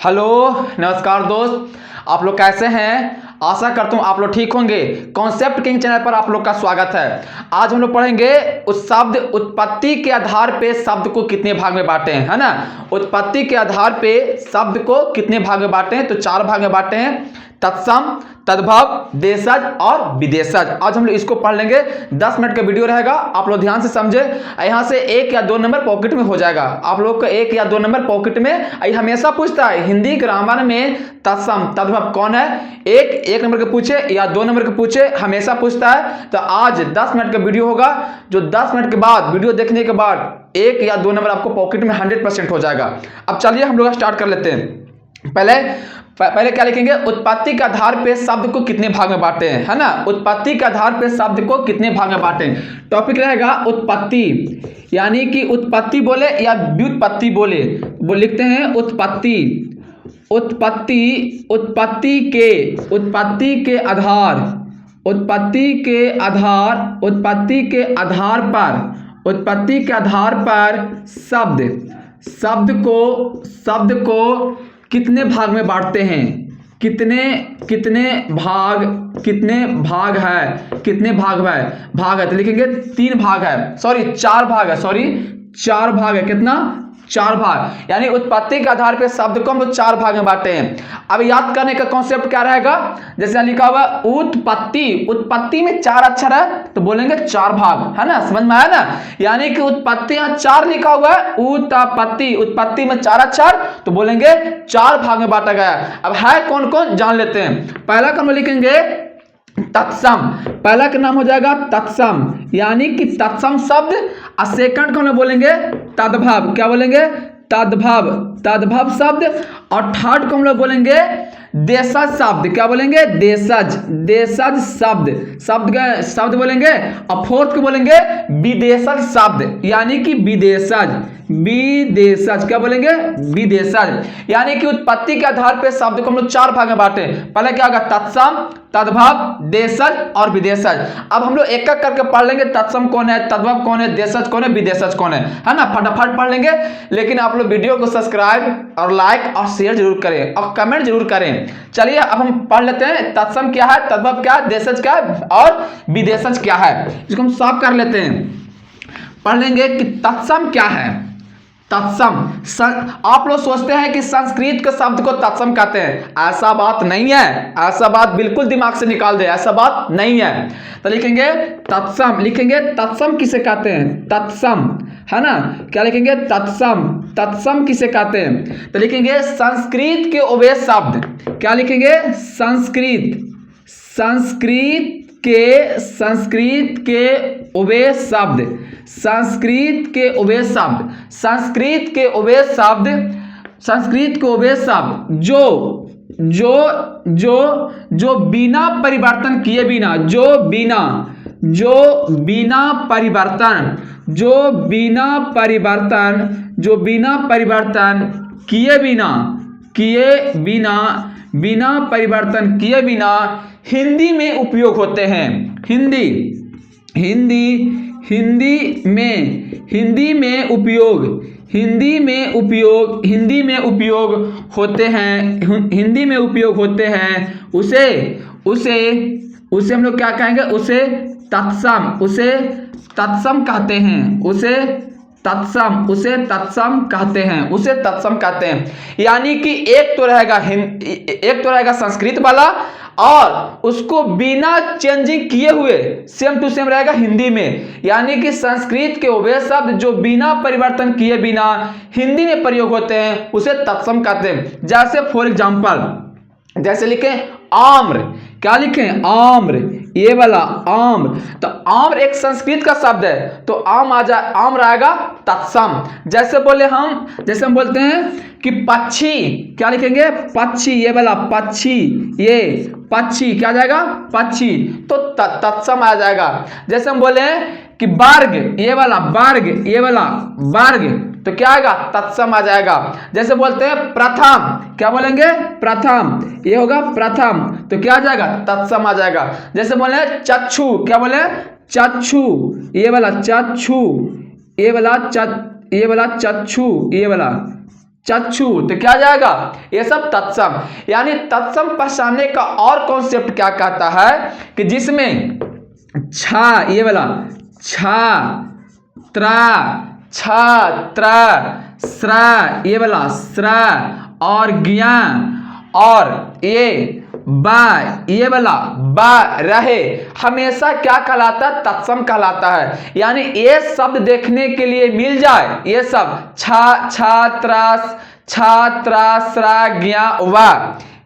Hello, नमस्कार दोस्त। आप लोग कैसे हैं? आशा करता हूं आप लोग ठीक होंगे। कॉन्सेप्ट किंग चैनल पर आप लोग का स्वागत है। आज हम लोग पढ़ेंगे उस शब्द उत्पत्ति के आधार पे शब्द को कितने भाग में बांटे हैं, है ना। उत्पत्ति के आधार पे शब्द को कितने भाग में बांटे हैं? तो 4 भाग में बांटे हैं, तत्सम, तद्भव, देशज और विदेशज। आज हम लोग इसको पढ़ लेंगे। 10 मिनट का वीडियो रहेगा, आप लोग ध्यान से समझे। यहाँ से 1 या 2 नंबर पॉकेट में हो जाएगा। आप लोग को 1 या 2 नंबर पॉकेट में हमेशा पूछता है हिंदी ग्रामर में तत्सम तद्भव कौन है। एक नंबर के पूछे या 2 नंबर के पूछे, हमेशा पूछता है। तो आज 10 मिनट का वीडियो होगा, जो 10 मिनट के बाद वीडियो देखने के बाद 1 या 2 नंबर आपको पॉकेट में 100% हो जाएगा। अब चलिए हम लोग स्टार्ट कर लेते हैं। पहले क्या लिखेंगे? उत्पत्ति के आधार पे शब्द को कितने भाग में बांटे हैं, है ना। उत्पत्ति के आधार पे शब्द को कितने भाग में बांटे हैं। टॉपिक रहेगा उत्पत्ति, यानी कि उत्पत्ति बोले या व्युत्पत्ति बोले, वो लिखते हैं उत्पत्ति। उत्पत्ति के आधार पर शब्द को कितने भाग में बांटते हैं। कितने भाग है तो लिखेंगे 3 भाग है, 4 भाग है, 4 भाग है। कितना? 4 भाग। यानी उत्पत्ति के आधार पे शब्द को हम लोग 4 भाग में बांटते हैं। अब याद करने का कॉन्सेप्ट क्या रहेगा? जैसे लिखा हुआ उत्पत्ति में 4 अक्षर है तो बोलेंगे 4 भाग, है ना। समझ में आया ना। यानी कि उत्पत्ति यहाँ 4 लिखा हुआ है, उत्पत्ति में 4 अक्षर तो बोलेंगे 4 भाग में बांटा गया है। अब है कौन कौन जान लेते हैं। पहला क्रम लिखेंगे तत्सम। पहला का नाम हो जाएगा तत्सम, यानी कि तत्सम शब्द। और सेकंड को हम बोलेंगे तद्भव। क्या बोलेंगे? तद्भव शब्द। और थर्ड को हम लोग बोलेंगे देशज शब्द। क्या बोलेंगे? देशज शब्द बोलेंगे। और फोर्थ को बोलेंगे विदेशज शब्द, यानी कि विदेशज। क्या बोलेंगे? विदेशज। यानी कि उत्पत्ति के आधार पर शब्द को हम लोग 4 भाग में बांटे। पहले क्या होगा? तत्सम, तद्भव, देशज और विदेशज। अब हम लोग एक एक करके पढ़ लेंगे। तत्सम कौन है, तद्भव कौन है, देशज कौन है, विदेशज कौन है ना। फटाफट पढ़ लेंगे। लेकिन आप लोग वीडियो को सब्सक्राइब और लाइक और शेयर जरूर करें और कमेंट जरूर करें। चलिए अब हम पढ़ लेते हैं। तत्सम क्या है, तद्भव क्या है, देशज क्या है और विदेशज क्या है। इसको हम साफ कर लेते हैं। पढ़ लेंगे कि तत्सम क्या है। तत्सम, आप लोग सोचते हैं कि संस्कृत के शब्द को तत्सम कहते हैं। ऐसा बात नहीं है, ऐसा बात बिल्कुल दिमाग से निकाल दे, ऐसा बात नहीं है। तो लिखेंगे तत्सम। लिखेंगे तत्सम किसे कहते हैं? तत्सम, है ना। क्या लिखेंगे? तत्सम किसे कहते हैं? तो लिखेंगे संस्कृत के उभय शब्द। क्या लिखेंगे? संस्कृत के उभय शब्द। संस्कृत के उभय शब्द जो बिना परिवर्तन किए बिना, किए बिना हिंदी में उपयोग होते हैं। हिंदी में उपयोग होते हैं। उसे हम लोग क्या कहेंगे? उसे तत्सम कहते हैं। उसे तत्सम कहते हैं। यानी कि एक तो रहेगा संस्कृत वाला, और उसको बिना चेंजिंग किए हुए सेम टू सेम रहेगा हिंदी में। यानी कि संस्कृत के उभय शब्द जो बिना परिवर्तन किए बिना हिंदी में प्रयोग होते हैं उसे तत्सम कहते हैं। जैसे फॉर एग्जांपल, जैसे लिखें आम्र। क्या लिखें? आम्र, ये वाला आम्र। तो आम्र एक संस्कृत का शब्द है, तो आम्र आएगा तत्सम। जैसे हम बोलते हैं कि पक्षी। क्या लिखेंगे? पक्षी, ये वाला पक्षी, ये पक्षी क्या जाएगा? पक्षी, तो तत्सम आ जाएगा। जैसे हम बोले कि बार्ग, ये वाला बार्ग, तो क्या आएगा? तत्सम आ जाएगा। जैसे बोलते हैं प्रथम। क्या बोलेंगे? प्रथम, ये होगा प्रथम, तो क्या आ जाएगा? तत्सम आ जाएगा। जैसे बोले चक्षु। क्या बोले? चक्षु, ये वाला चक्षु, ये वाला चक्षु, ये वाला चक्षु, तो क्या जाएगा ये सब तत्सम। यानी तत्सम पहचानने का और कॉन्सेप्ट क्या कहता है कि जिसमें छा, ये वाला छा त्र स्रा, ये वाला स्रा और ज्ञा और ये बा, ये वाला बा रहे, हमेशा क्या कहलाता है तत्सम कहलाता है। यानी ये शब्द देखने के लिए मिल जाए, ये सब छात्रा स्रा ज्ञा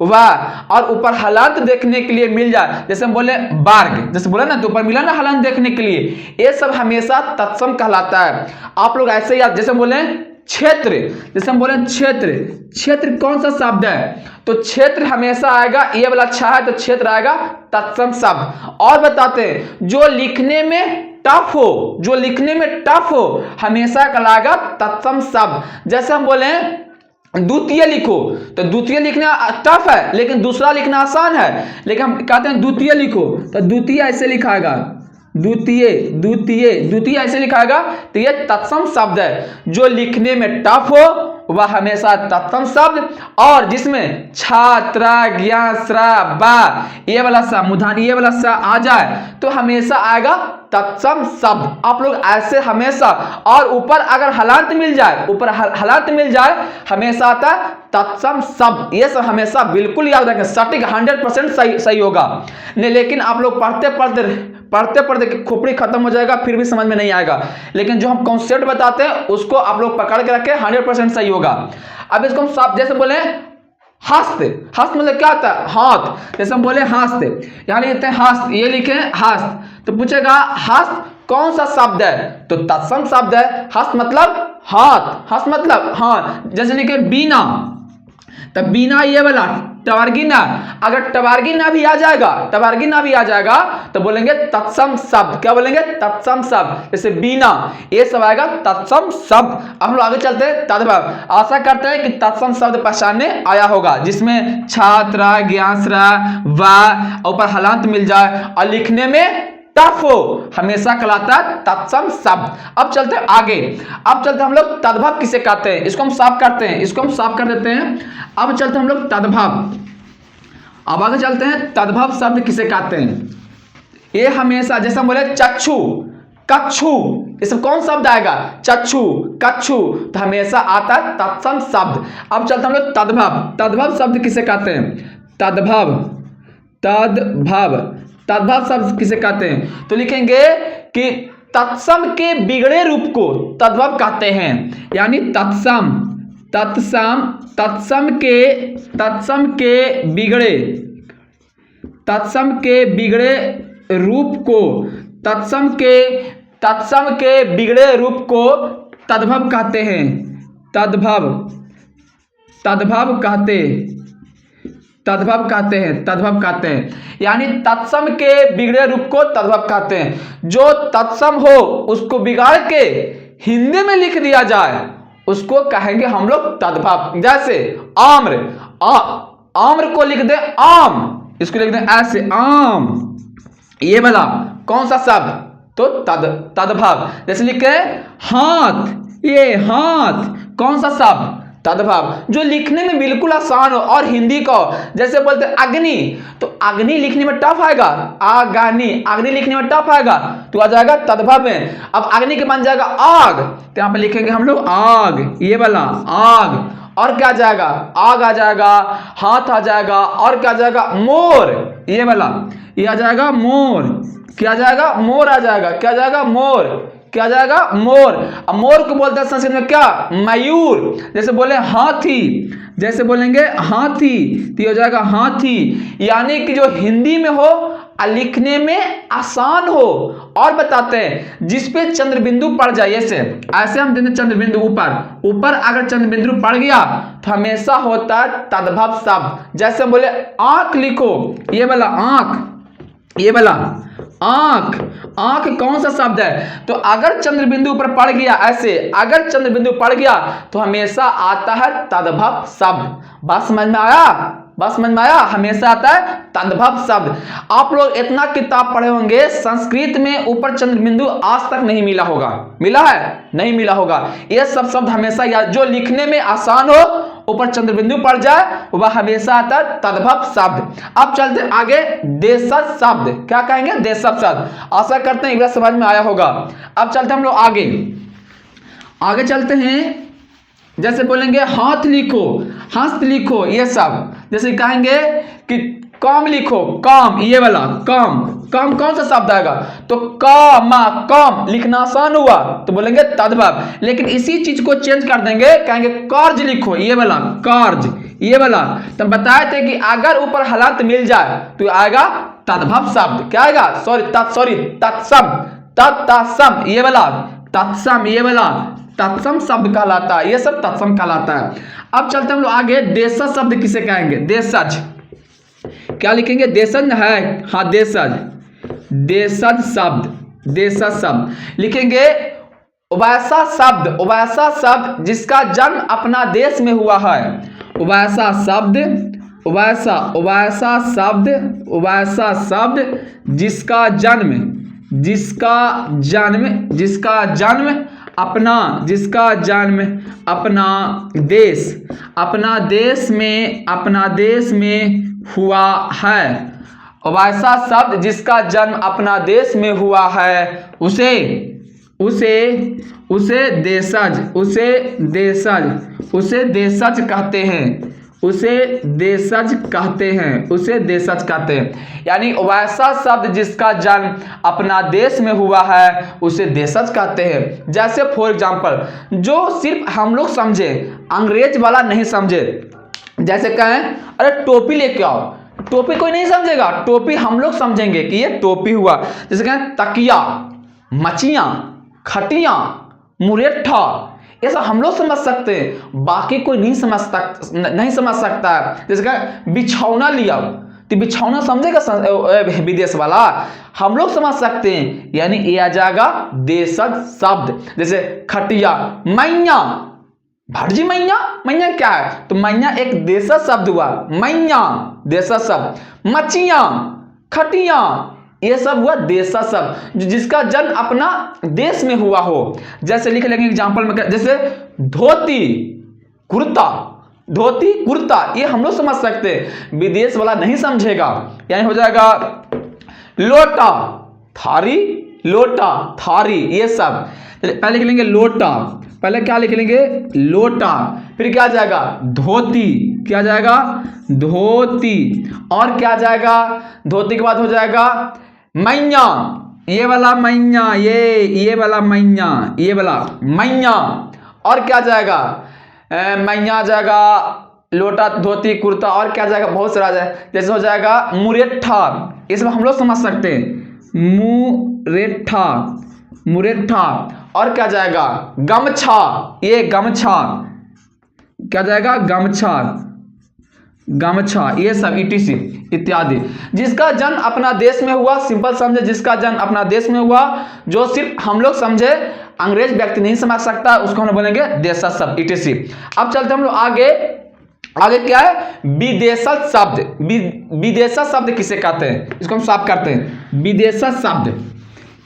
वाह और ऊपर हलंत देखने के लिए मिल जाए, जैसे हम बोले बार्ग, जैसे बोला ना तो ऊपर मिला ना हलंत देखने के लिए, ये सब हमेशा तत्सम कहलाता है। आप लोग ऐसे याद, जैसे हम बोले क्षेत्र, जैसे हम बोले क्षेत्र कौन सा शब्द है, तो क्षेत्र हमेशा आएगा, ये वाला अच्छा है तो क्षेत्र आएगा तत्सम शब्द। और बताते हैं जो लिखने में टफ हो, हमेशा कहलाएगा तत्सम शब्द। जैसे हम बोले द्वितीय लिखो, तो द्वितीय लिखना टफ है लेकिन दूसरा लिखना आसान है, लेकिन हम कहते हैं द्वितीय लिखो, तो द्वितीय ऐसे लिखाएगा, द्वितीय ऐसे लिखाएगा, तो ये तत्सम शब्द है। जो लिखने में टफ हो वह हमेशा तत्सम शब्द, और जिसमें छात्रा ज्ञा स्रा बा, ये वाला सा मुधानी, ये वाला सा आ जाए तो हमेशा आएगा तत्सम शब्द। आप लोग ऐसे हमेशा, और ऊपर अगर हलांत मिल जाए, हमेशा आता है तत्सम शब्द। ये सब हमेशा बिल्कुल याद रखें, सटीक 100% सही होगा नहीं, लेकिन आप लोग पढ़ते खोपड़ी खत्म हो जाएगा फिर भी समझ में नहीं आएगा, लेकिन जो हम कॉन्सेप्ट बताते हैं उसको आप लोग पकड़ के रखें, 100% सही होगा। अब इसको हम साफ, जैसे बोले हस्त मतलब क्या होता है हाथ, जैसे हम बोले हस्त, यहाँ लिखते हैं हस्त, ये लिखे हस्त, तो पूछेगा हस्त कौन सा शब्द है, तो तत्सम शब्द है। हस्त मतलब हाथ, जैसे लिखे बीना, तो बीना ये वाला टवारगिना, अगर टवारगिना भी आ जाएगा तो बोलेंगे तत्सम शब्द। क्या बोलेंगे तत्सम शब्द, जैसे बीना, ये सब आएगा तत्सम शब्द। अब हम लोग आगे चलते हैं तद्भव। आशा करते हैं कि तत्सम शब्द पहचानने आया होगा, जिसमें छात्रा ज्ञासरा वा ऊपर हलांत मिल जाए और लिखने में टफ हो, हमेशा कहलाता है तत्सम शब्द। अब चलते हैं आगे, हम लोग तद्भव किसे कहते हैं, इसको हम साफ कर देते हैं। अब चलते हैं हम लोग तद्भव, अब आगे चलते हैं तद्भव शब्द किसे कहते हैं। ये हमेशा, जैसे हम बोले चक्षु कक्षु, ये सब कौन शब्द आएगा, चक्षु कक्षु, तो हमेशा आता है तत्सम शब्द। अब चलते हैं हम लोग तद्भव शब्द किसे कहते हैं, तद्भव शब्द किसे कहते हैं, तो लिखेंगे कि तत्सम के बिगड़े रूप को तद्भव कहते हैं। यानी तत्सम के बिगड़े रूप को, तत्सम के बिगड़े रूप को तद्भव कहते हैं, तद्भव कहते हैं। यानी तत्सम के बिगड़े रूप को तद्भव कहते हैं। जो तत्सम हो उसको बिगाड़ के हिंदी में लिख दिया जाए उसको कहेंगे हम लोग तद्भव। जैसे आम्र को लिख दे आम, इसको लिख दे ऐसे आम, ये वाला कौन सा शब्द, तो तद्भव। जैसे लिखे हाथ, ये हाथ कौन सा शब्द, तद्भव। जो लिखने में बिल्कुल आसान हो और हिंदी को, जैसे बोलते अग्नि, तो अग्नि लिखने में टफ आएगा, अग्नि लिखने में टफ आएगा तो आ जाएगा तद्भव में। अब अग्नि के बन जाएगा आग, तो यहाँ पे लिखेंगे हम लोग आग, ये वाला आग। और क्या जाएगा, आग आ जाएगा, हाथ आ जाएगा, और क्या जाएगा मोर, ये वाला ये आ जाएगा मोर, क्या जाएगा मोर आ जाएगा, क्या जाएगा मोर, क्या जाएगा मोर। अब मोर को बोलते हैं संस्कृत में क्या, मयूर। जैसे बोले हाथी, जैसे बोलेंगे हाथी तो ये हो जाएगा हाथी। यानी कि जो हिंदी में हो लिखने में आसान हो। और बताते हैं जिसपे चंद्र बिंदु पड़ जाए, ऐसे हम देते चंद्र बिंदु ऊपर अगर चंद्र बिंदु पड़ गया तो हमेशा होता है तद्भव शब्द। जैसे हम बोले आंख लिखो, ये वाला आंख, ये वाला आंख कौन सा शब्द है, तो अगर चंद्र बिंदु पर पड़ गया, ऐसे अगर चंद्र बिंदु पड़ गया तो हमेशा आता है तद्भव शब्द। बात समझ में आया, बस समझ में आया, हमेशा आता है तद्भव शब्द। आप लोग इतना किताब पढ़े होंगे, संस्कृत में ऊपर चंद्र बिंदु आज तक नहीं मिला होगा, मिला है? नहीं मिला होगा। ये सब शब्द हमेशा याद, जो लिखने में आसान हो, ऊपर चंद्र बिंदु पड़ जाए, वह हमेशा आता है तद्भव शब्द। अब चलते आगे, देशज शब्द। क्या कहेंगे? देशज शब्द। आशा करते हैं ये समझ में आया होगा। अब चलते हम लोग आगे चलते हैं। जैसे बोलेंगे हाथ लिखो, हस्त लिखो, ये सब। जैसे कहेंगे कि काम लिखो, काम, ये वाला काम, काम कौन सा शब्द आएगा? तो काम लिखना आसान हुआ तो बोलेंगे तद्भव। लेकिन इसी चीज को चेंज कर देंगे, कहेंगे कार्य लिखो, ये वाला कार्य, ये वाला। तो बताए थे कि अगर ऊपर हलंत मिल जाए तो आएगा तद्भव शब्द। क्या आएगा? तत्सम, ये वाला तत्सम, ये वाला तत्सम शब्द कहलाता है, ये सब तत्सम कहलाता है। अब चलते हम लोग आगे, देशज शब्द किसे कहेंगे? देशज। क्या लिखेंगे? देशज है, हाँ देशज, देशज शब्द लिखेंगे। वैसा शब्द जिसका जन्म अपना देश में हुआ है। वैसा शब्द जिसका जन्म अपना देश में हुआ है। वैसा शब्द जिसका जन्म अपना देश में हुआ है, उसे देशज कहते हैं। यानी वैसा शब्द जिसका जन्म अपना देश में हुआ है, उसे देशज कहते हैं। जैसे फॉर एग्जाम्पल, जो सिर्फ हम लोग समझे, अंग्रेज वाला नहीं समझे। जैसे कहें अरे टोपी लेके आओ, टोपी कोई नहीं समझेगा, टोपी हम लोग समझेंगे कि ये टोपी हुआ। जैसे कहें तकिया, मचिया, खटिया, मुरेठा, ये सब हम लोग समझ सकते हैं, बाकी कोई नहीं समझ सकता है। जैसे कहें बिछौना लिया, तो बिछौना समझेगा विदेश वाला? हम लोग समझ सकते हैं, यानी ये आ जाएगा देशज शब्द। जैसे खटिया, मैया, भटजी मैया क्या है? तो मैया एक देशज शब्द हुआ, मैया देशज शब्द। मचिया, खटिया, ये सब हुआ देशज शब्द जिसका जन्म अपना देश में हुआ हो। जैसे लिख लेंगे एग्जांपल में, जैसे धोती कुर्ता, ये हम लोग समझ सकते हैं, विदेश वाला नहीं समझेगा। यानी हो जाएगा लोटा, थारी, ये सब। पहले लिख लेंगे लोटा, पहले क्या लिख लेंगे? लोटा। फिर क्या जाएगा? धोती, क्या जाएगा? धोती। और क्या जाएगा? धोती के बाद हो जाएगा मैया, ये वाला मैया, ये वाला मैया, ये वाला मैया। और क्या जाएगा? मैया जाएगा, लोटा, धोती, कुर्ता, और क्या जाएगा? बहुत सारा जाएगा। जैसे हो जाएगा मुरेठा, ये सब हम लोग समझ सकते हैं, मुरेठा। और क्या जाएगा? गमछा, ये गमछा, क्या जाएगा? गमछा, ये सब ETC इत्यादि। जिसका जन्म अपना देश में हुआ, सिंपल समझे, जिसका जन्म अपना देश में हुआ, जो सिर्फ हम लोग समझे, अंग्रेज व्यक्ति नहीं समझ सकता, उसको हम बोलेंगे देशज शब्द, ETC। अब चलते हम लोग आगे क्या है? विदेशज शब्द। विदेशज शब्द किसे कहते हैं? इसको हम साफ करते हैं। विदेशज शब्द,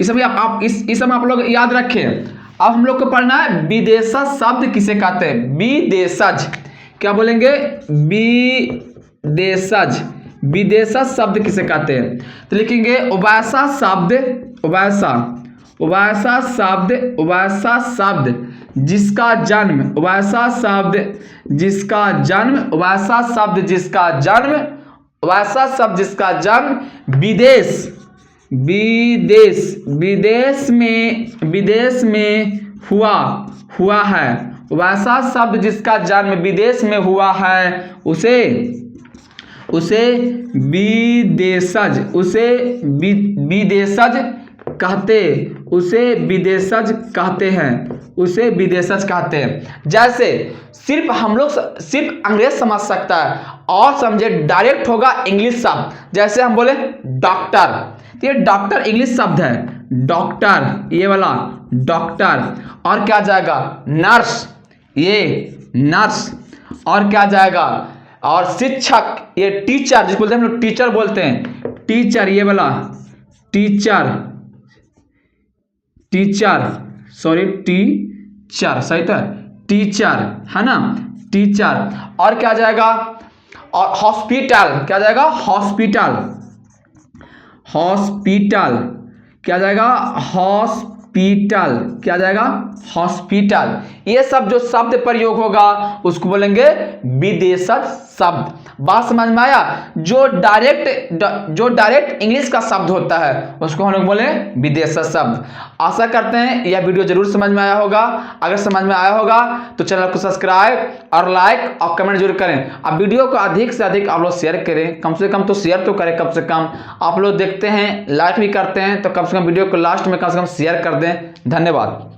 इस समय आप लोग याद रखें। अब हम लोग को पढ़ना है विदेशज शब्द किसे कहते हैं। विदेशज, क्या बोलेंगे? विदेशज शब्द किसे कहते हैं? तो लिखेंगे वैसा शब्द जिसका जन्म विदेश में हुआ है। वैसा शब्द जिसका जन्म विदेश में हुआ है, उसे विदेशज कहते हैं। जैसे सिर्फ अंग्रेज समझ सकता है, और समझे डायरेक्ट होगा इंग्लिश शब्द। जैसे हम बोले डॉक्टर, तो ये डॉक्टर इंग्लिश शब्द है, डॉक्टर, ये वाला डॉक्टर। और क्या जाएगा? नर्स, ये नर्स। और क्या जाएगा? और शिक्षक, ये टीचर जिसको बोलते हैं हम लोग टीचर बोलते हैं, टीचर ये वाला टीचर, टीचर सॉरी टीचर सही तो है, टीचर है ना, टीचर। और क्या जाएगा, और हॉस्पिटल, क्या जाएगा, हॉस्पिटल, हॉस्पिटल क्या जाएगा, हॉस्पिटल क्या जाएगा, हॉस्पिटल। ये सब जो शब्द प्रयोग होगा उसको बोलेंगे विदेशज शब्द। बात समझ में आया। जो डायरेक्ट इंग्लिश का शब्द होता है उसको हम लोग बोले विदेशज शब्द। आशा करते हैं यह वीडियो जरूर समझ में आया होगा। अगर समझ में आया होगा तो चैनल को सब्सक्राइब और लाइक और कमेंट जरूर करें। अब वीडियो को अधिक से अधिक आप लोग शेयर करें, कम से कम तो शेयर तो करें, कम से कम आप लोग देखते हैं लाइक भी करते हैं तो कम से कम वीडियो को लास्ट में कम से कम शेयर कर दें। धन्यवाद।